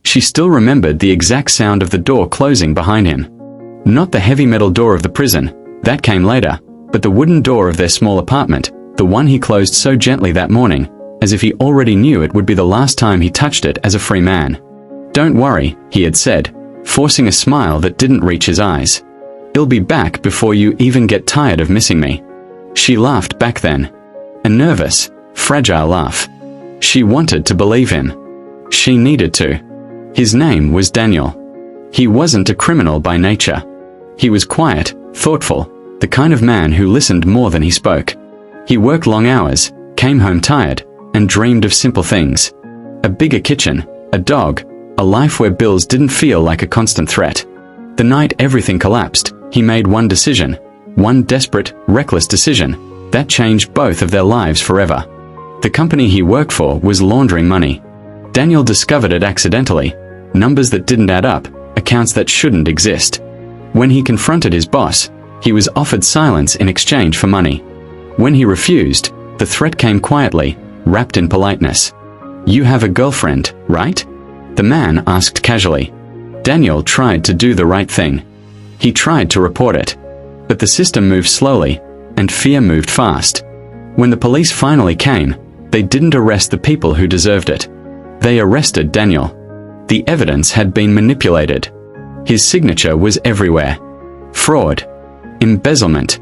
She still remembered the exact sound of the door closing behind him. Not the heavy metal door of the prison, that came later, but the wooden door of their small apartment, the one he closed so gently that morning, as if he already knew it would be the last time he touched it as a free man. "Don't worry," he had said, forcing a smile that didn't reach his eyes. "I'll be back before you even get tired of missing me." She laughed back then. A nervous, fragile laugh. She wanted to believe him. She needed to. His name was Daniel. He wasn't a criminal by nature. He was quiet, thoughtful, the kind of man who listened more than he spoke. He worked long hours, came home tired, and dreamed of simple things. A bigger kitchen, a dog, a life where bills didn't feel like a constant threat. The night everything collapsed, he made one decision, one desperate, reckless decision, that changed both of their lives forever. The company he worked for was laundering money. Daniel discovered it accidentally, numbers that didn't add up, accounts that shouldn't exist. When he confronted his boss, he was offered silence in exchange for money. When he refused, the threat came quietly, wrapped in politeness. "You have a girlfriend, right?" the man asked casually. Daniel tried to do the right thing. He tried to report it. But the system moved slowly, and fear moved fast. When the police finally came, they didn't arrest the people who deserved it. They arrested Daniel. The evidence had been manipulated. His signature was everywhere. Fraud. Embezzlement.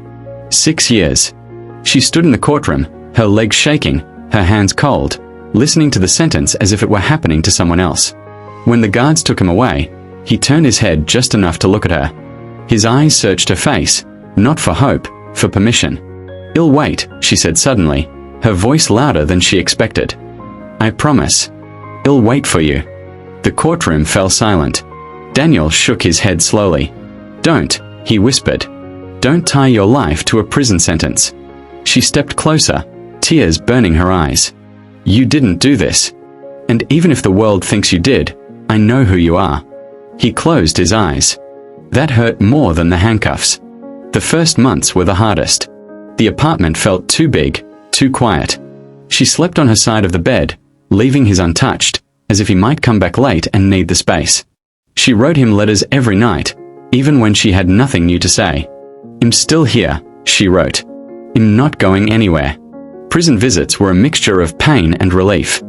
6 years. She stood in the courtroom, her legs shaking, her hands cold, listening to the sentence as if it were happening to someone else. When the guards took him away, he turned his head just enough to look at her. His eyes searched her face, not for hope, for permission. "I'll wait," she said suddenly, her voice louder than she expected. "I promise. I'll wait for you." The courtroom fell silent. Daniel shook his head slowly. "Don't," he whispered. "Don't tie your life to a prison sentence." She stepped closer, tears burning her eyes. "You didn't do this. And even if the world thinks you did, I know who you are." He closed his eyes. That hurt more than the handcuffs. The first months were the hardest. The apartment felt too big, too quiet. She slept on her side of the bed, leaving his untouched, as if he might come back late and need the space. She wrote him letters every night, even when she had nothing new to say. "I'm still here," she wrote. "I'm not going anywhere." Prison visits were a mixture of pain and relief.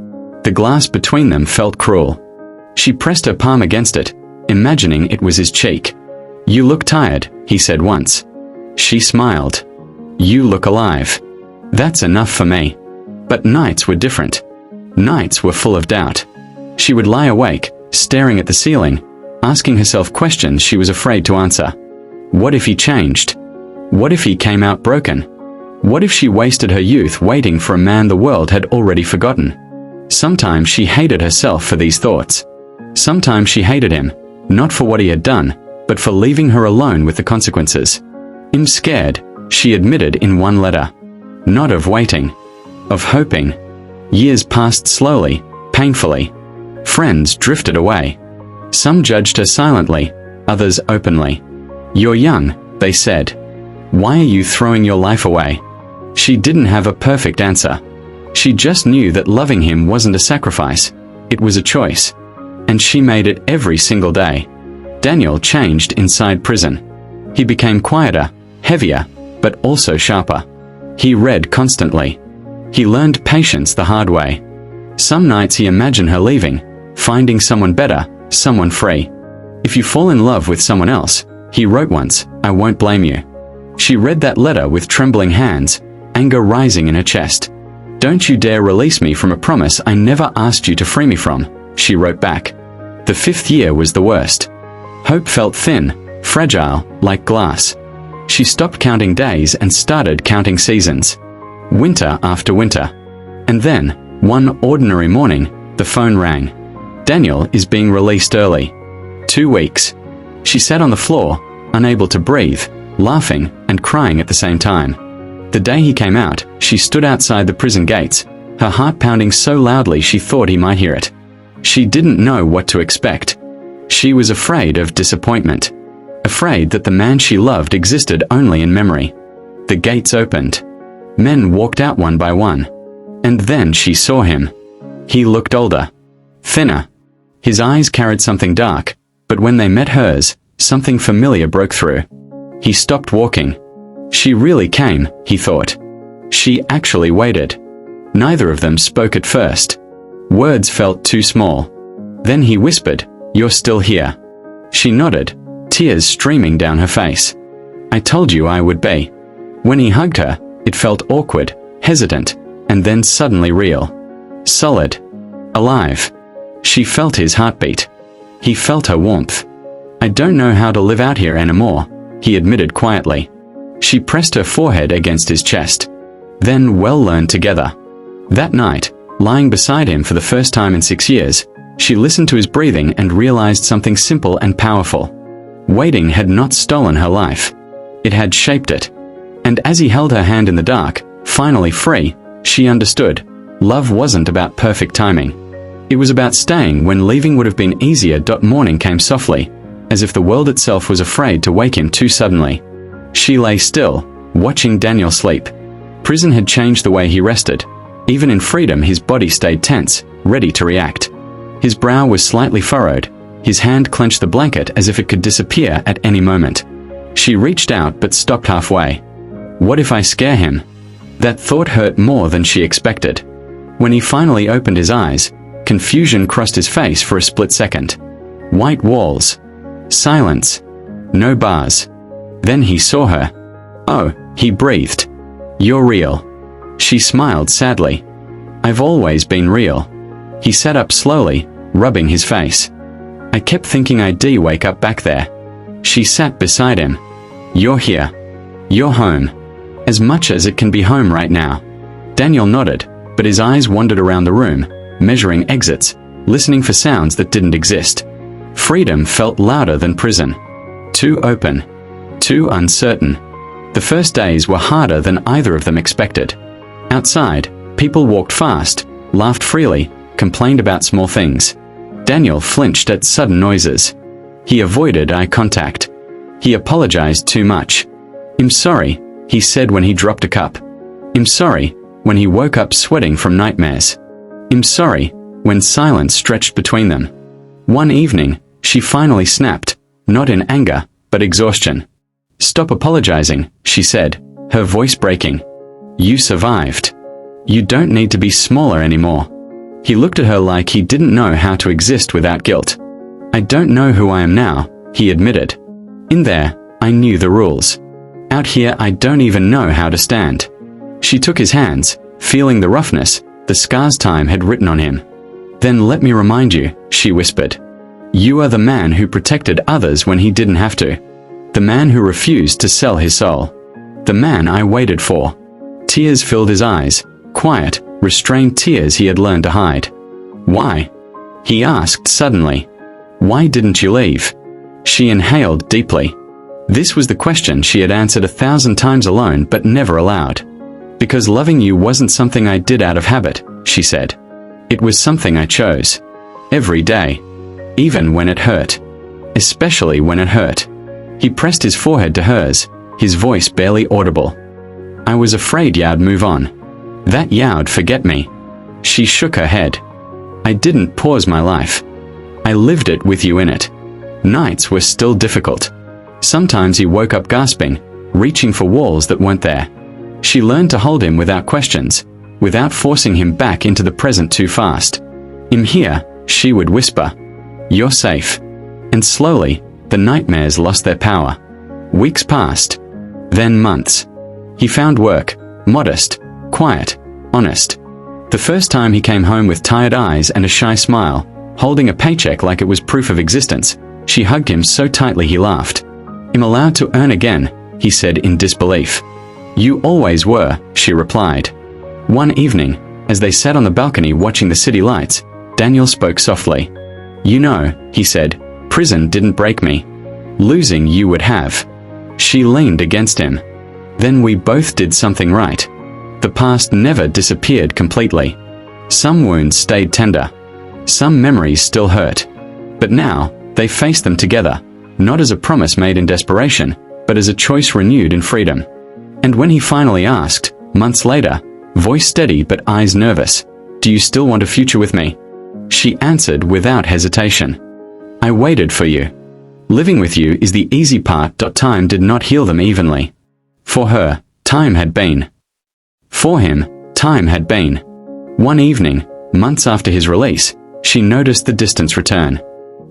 The glass between them felt cruel. She pressed her palm against it, imagining it was his cheek. "You look tired," he said once. She smiled. "You look alive." That's enough for me. But nights were different. Nights were full of doubt. She would lie awake, staring at the ceiling, asking herself questions she was afraid to answer. What if he changed? What if he came out broken? What if she wasted her youth waiting for a man the world had already forgotten? Sometimes she hated herself for these thoughts. Sometimes she hated him, not for what he had done, but for leaving her alone with the consequences. "I'm scared," she admitted in one letter. Not of waiting. Of hoping. Years passed slowly, painfully. Friends drifted away. Some judged her silently, others openly. "You're young," they said. "Why are you throwing your life away?" She didn't have a perfect answer. She just knew that loving him wasn't a sacrifice, it was a choice. And she made it every single day. Daniel changed inside prison. He became quieter, heavier, but also sharper. He read constantly. He learned patience the hard way. Some nights he imagined her leaving, finding someone better, someone free. "If you fall in love with someone else," he wrote once, "I won't blame you." She read that letter with trembling hands, anger rising in her chest. "Don't you dare release me from a promise I never asked you to free me from," she wrote back. The 5th year was the worst. Hope felt thin, fragile, like glass. She stopped counting days and started counting seasons. Winter after winter. And then, one ordinary morning, the phone rang. "Daniel is being released early." 2 weeks. She sat on the floor, unable to breathe, laughing and crying at the same time. The day he came out, she stood outside the prison gates, her heart pounding so loudly she thought he might hear it. She didn't know what to expect. She was afraid of disappointment. Afraid that the man she loved existed only in memory. The gates opened. Men walked out one by one. And then she saw him. He looked older. Thinner. His eyes carried something dark, but when they met hers, something familiar broke through. He stopped walking. She really came, he thought. She actually waited. Neither of them spoke at first. Words felt too small. Then he whispered, "You're still here." She nodded, tears streaming down her face. "I told you I would be." When he hugged her, it felt awkward, hesitant, and then suddenly real. Solid. Alive. She felt his heartbeat. He felt her warmth. "I don't know how to live out here anymore," he admitted quietly. She pressed her forehead against his chest. Then well learned together. That night, lying beside him for the first time in 6 years, she listened to his breathing and realized something simple and powerful. Waiting had not stolen her life. It had shaped it. And as he held her hand in the dark, finally free, she understood. Love wasn't about perfect timing. It was about staying when leaving would have been easier. Morning came softly, as if the world itself was afraid to wake him too suddenly. She lay still, watching Daniel sleep. Prison had changed the way he rested. Even in freedom, his body stayed tense, ready to react. His brow was slightly furrowed. His hand clenched the blanket as if it could disappear at any moment. She reached out but stopped halfway. What if I scare him? That thought hurt more than she expected. When he finally opened his eyes, confusion crossed his face for a split second. White walls. Silence. No bars. Then he saw her. "Oh," he breathed. "You're real." She smiled sadly. "I've always been real." He sat up slowly, rubbing his face. "I kept thinking I'd wake up back there." She sat beside him. "You're here. You're home. As much as it can be home right now." Daniel nodded, but his eyes wandered around the room, measuring exits, listening for sounds that didn't exist. Freedom felt louder than prison. Too open. Too uncertain. The first days were harder than either of them expected. Outside, people walked fast, laughed freely, complained about small things. Daniel flinched at sudden noises. He avoided eye contact. He apologized too much. "I'm sorry," he said when he dropped a cup. "I'm sorry," when he woke up sweating from nightmares. "I'm sorry," when silence stretched between them. One evening, she finally snapped, not in anger, but exhaustion. "Stop apologizing," she said, her voice breaking. "You survived. You don't need to be smaller anymore." He looked at her like he didn't know how to exist without guilt. "I don't know who I am now," he admitted. "In there, I knew the rules. Out here, I don't even know how to stand." She took his hands, feeling the roughness, the scars time had written on him. "Then let me remind you," she whispered. "You are the man who protected others when he didn't have to. The man who refused to sell his soul. The man I waited for." Tears filled his eyes, quiet, restrained tears he had learned to hide. "Why?" he asked suddenly. "Why didn't you leave?" She inhaled deeply. This was the question she had answered 1,000 times alone but never aloud. "Because loving you wasn't something I did out of habit," she said. "It was something I chose. Every day. Even when it hurt. Especially when it hurt." He pressed his forehead to hers, his voice barely audible. "I was afraid you'd move on. That you'd forget me." She shook her head. "I didn't pause my life. I lived it with you in it." Nights were still difficult. Sometimes he woke up gasping, reaching for walls that weren't there. She learned to hold him without questions, without forcing him back into the present too fast. "I'm here," she would whisper. "You're safe." And slowly, the nightmares lost their power. Weeks passed. Then months. He found work, modest, quiet, honest. The first time he came home with tired eyes and a shy smile, holding a paycheck like it was proof of existence, she hugged him so tightly he laughed. "I'm allowed to earn again," he said in disbelief. "You always were," she replied. One evening, as they sat on the balcony watching the city lights, Daniel spoke softly. "You know," he said, "prison didn't break me. Losing you would have." She leaned against him. "Then we both did something right." The past never disappeared completely. Some wounds stayed tender. Some memories still hurt. But now, they faced them together, not as a promise made in desperation, but as a choice renewed in freedom. And when he finally asked, months later, voice steady but eyes nervous, "Do you still want a future with me?" She answered without hesitation. I waited for you. Living with you is the easy part. Time did not heal them evenly. For her, time had been. For him, time had been. One evening, months after his release, she noticed the distance return.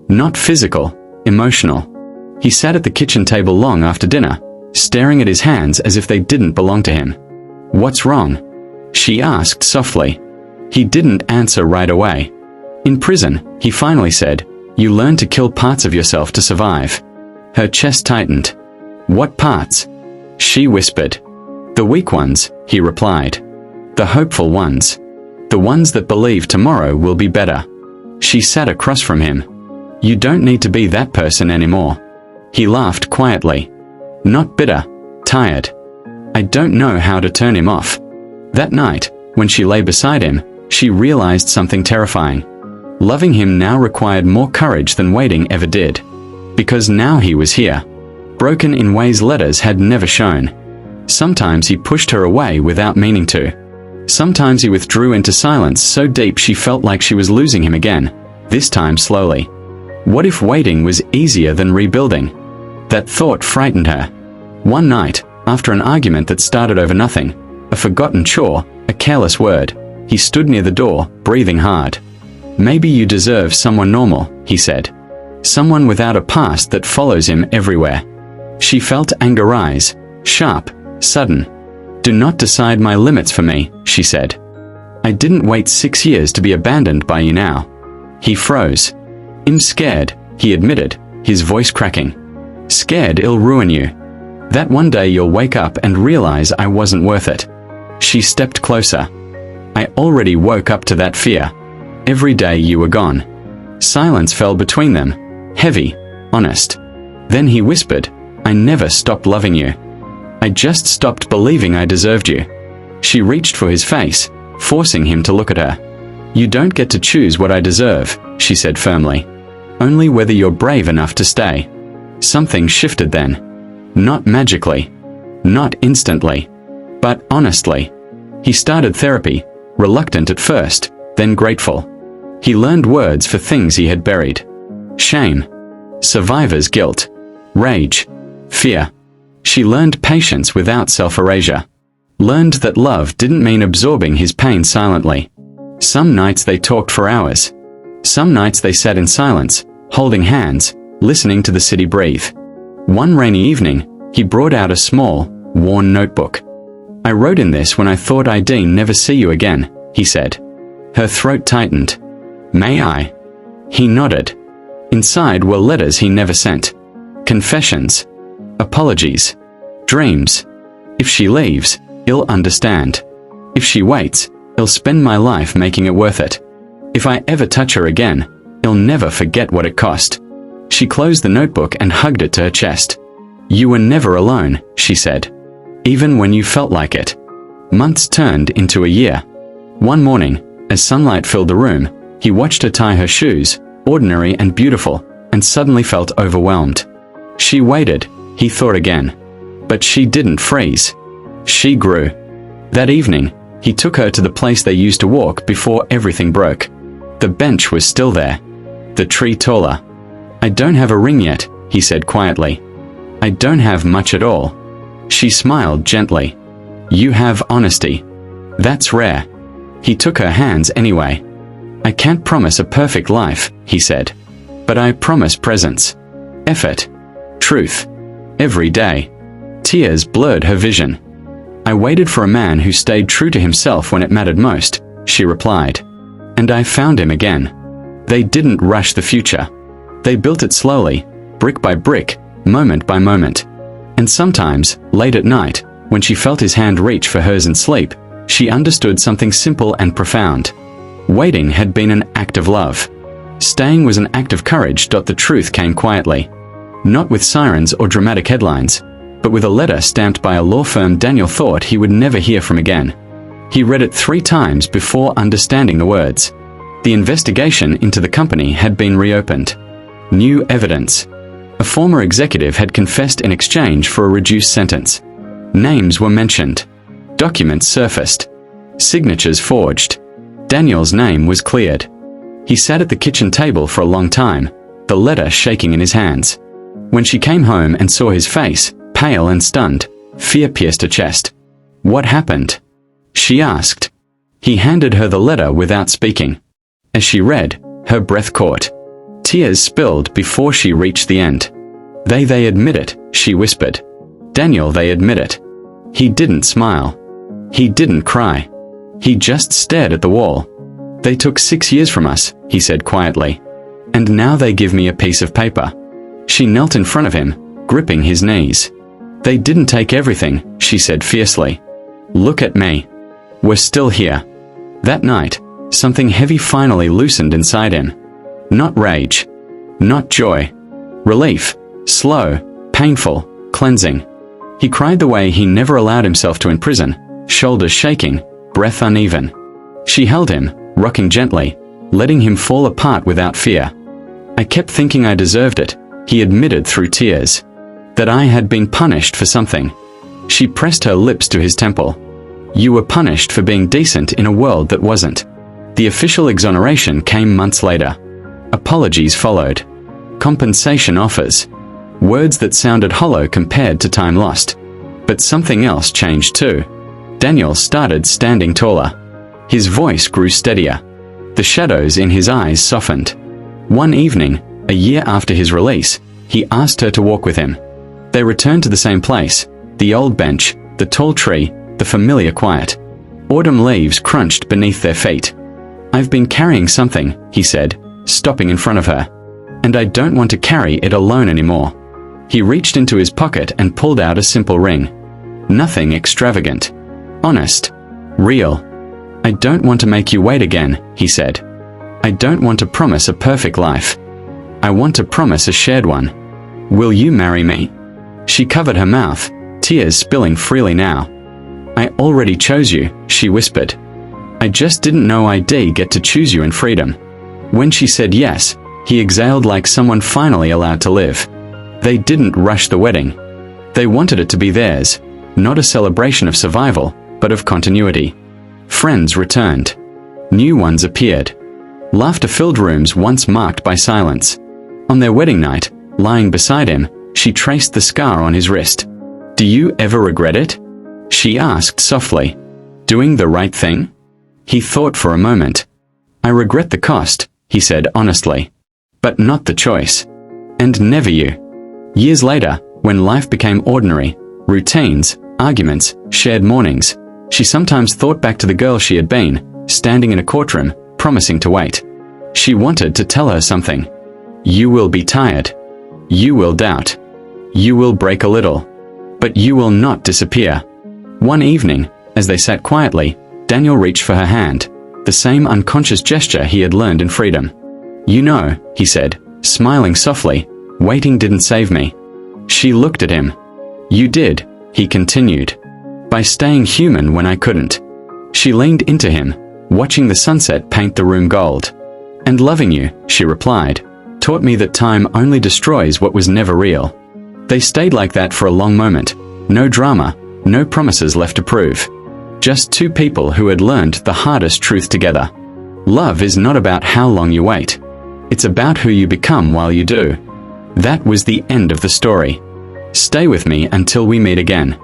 Not physical, emotional. He sat at the kitchen table long after dinner, staring at his hands as if they didn't belong to him. What's wrong? She asked softly. He didn't answer right away. In prison, he finally said, you learn to kill parts of yourself to survive. Her chest tightened. What parts? She whispered. The weak ones, he replied. The hopeful ones. The ones that believe tomorrow will be better. She sat across from him. You don't need to be that person anymore. He laughed quietly. Not bitter, tired. I don't know how to turn him off. That night, when she lay beside him, she realized something terrifying. Loving him now required more courage than waiting ever did. Because now he was here. Broken in ways letters had never shown. Sometimes he pushed her away without meaning to. Sometimes he withdrew into silence so deep she felt like she was losing him again, this time slowly. What if waiting was easier than rebuilding? That thought frightened her. One night, after an argument that started over nothing, a forgotten chore, a careless word, he stood near the door, breathing hard. Maybe you deserve someone normal, he said. Someone without a past that follows him everywhere. She felt anger rise, sharp, sudden. Do not decide my limits for me, she said. I didn't wait 6 years to be abandoned by you now. He froze. I'm scared, he admitted, his voice cracking. Scared it'll ruin you. That one day you'll wake up and realize I wasn't worth it. She stepped closer. I already woke up to that fear. Every day you were gone. Silence fell between them, heavy, honest. Then he whispered, I never stopped loving you. I just stopped believing I deserved you. She reached for his face, forcing him to look at her. You don't get to choose what I deserve, she said firmly. Only whether you're brave enough to stay. Something shifted then. Not magically. Not instantly. But honestly. He started therapy, reluctant at first, then grateful. He learned words for things he had buried. Shame. Survivor's guilt. Rage. Fear. She learned patience without self-erasure. Learned that love didn't mean absorbing his pain silently. Some nights they talked for hours. Some nights they sat in silence, holding hands, listening to the city breathe. One rainy evening, he brought out a small, worn notebook. I wrote in this when I thought I'd never see you again, he said. Her throat tightened. May I? He nodded. Inside were letters he never sent. Confessions. Apologies. Dreams. If she leaves, he'll understand. If she waits, he'll spend my life making it worth it. If I ever touch her again, he'll never forget what it cost. She closed the notebook and hugged it to her chest. You were never alone, she said. Even when you felt like it. Months turned into a year. One morning, as sunlight filled the room, he watched her tie her shoes, ordinary and beautiful, and suddenly felt overwhelmed. She waited, he thought again. But she didn't freeze. She grew. That evening, he took her to the place they used to walk before everything broke. The bench was still there. The tree taller. I don't have a ring yet, he said quietly. I don't have much at all. She smiled gently. You have honesty. That's rare. He took her hands anyway. I can't promise a perfect life, he said. But I promise presence. Effort. Truth. Every day. Tears blurred her vision. I waited for a man who stayed true to himself when it mattered most, she replied. And I found him again. They didn't rush the future. They built it slowly, brick by brick, moment by moment. And sometimes, late at night, when she felt his hand reach for hers in sleep, she understood something simple and profound. Waiting had been an act of love. Staying was an act of courage. The truth came quietly. Not with sirens or dramatic headlines, but with a letter stamped by a law firm Daniel thought he would never hear from again. He read it 3 times before understanding the words. The investigation into the company had been reopened. New evidence. A former executive had confessed in exchange for a reduced sentence. Names were mentioned. Documents surfaced. Signatures forged. Daniel's name was cleared. He sat at the kitchen table for a long time, the letter shaking in his hands. When she came home and saw his face, pale and stunned, fear pierced her chest. "What happened?" she asked. He handed her the letter without speaking. As she read, her breath caught. Tears spilled before she reached the end. They admit it," she whispered. "Daniel, they admit it." He didn't smile. He didn't cry. He just stared at the wall. "They took 6 years from us," he said quietly. "And now they give me a piece of paper." She knelt in front of him, gripping his knees. "They didn't take everything," she said fiercely. "Look at me. We're still here." That night, something heavy finally loosened inside him. Not rage. Not joy. Relief. Slow, painful, cleansing. He cried the way he never allowed himself to in prison, shoulders shaking, breath uneven. She held him, rocking gently, letting him fall apart without fear. "I kept thinking I deserved it," he admitted through tears. "That I had been punished for something." She pressed her lips to his temple. "You were punished for being decent in a world that wasn't." The official exoneration came months later. Apologies followed. Compensation offers. Words that sounded hollow compared to time lost. But something else changed too. Daniel started standing taller. His voice grew steadier. The shadows in his eyes softened. One evening, a year after his release, he asked her to walk with him. They returned to the same place, the old bench, the tall tree, the familiar quiet. Autumn leaves crunched beneath their feet. "I've been carrying something," he said, stopping in front of her. "And I don't want to carry it alone anymore." He reached into his pocket and pulled out a simple ring. Nothing extravagant. Honest. Real. "I don't want to make you wait again," he said. "I don't want to promise a perfect life. I want to promise a shared one. Will you marry me?" She covered her mouth, tears spilling freely now. "I already chose you," she whispered. "I just didn't know I'd get to choose you in freedom." When she said yes, he exhaled like someone finally allowed to live. They didn't rush the wedding. They wanted it to be theirs, not a celebration of survival, but of continuity. Friends returned. New ones appeared. Laughter-filled rooms once marked by silence. On their wedding night, lying beside him, she traced the scar on his wrist. "Do you ever regret it?" she asked softly. "Doing the right thing?" He thought for a moment. "I regret the cost," he said honestly. "But not the choice. And never you." Years later, when life became ordinary, routines, arguments, shared mornings, she sometimes thought back to the girl she had been, standing in a courtroom, promising to wait. She wanted to tell her something. "You will be tired. You will doubt. You will break a little. But you will not disappear." One evening, as they sat quietly, Daniel reached for her hand, the same unconscious gesture he had learned in freedom. "You know," he said, smiling softly, "waiting didn't save me." She looked at him. "You did," he continued. "By staying human when I couldn't." She leaned into him, watching the sunset paint the room gold. "And loving you," she replied, "taught me that time only destroys what was never real." They stayed like that for a long moment. No drama, no promises left to prove. Just two people who had learned the hardest truth together. Love is not about how long you wait. It's about who you become while you do. That was the end of the story. Stay with me until we meet again.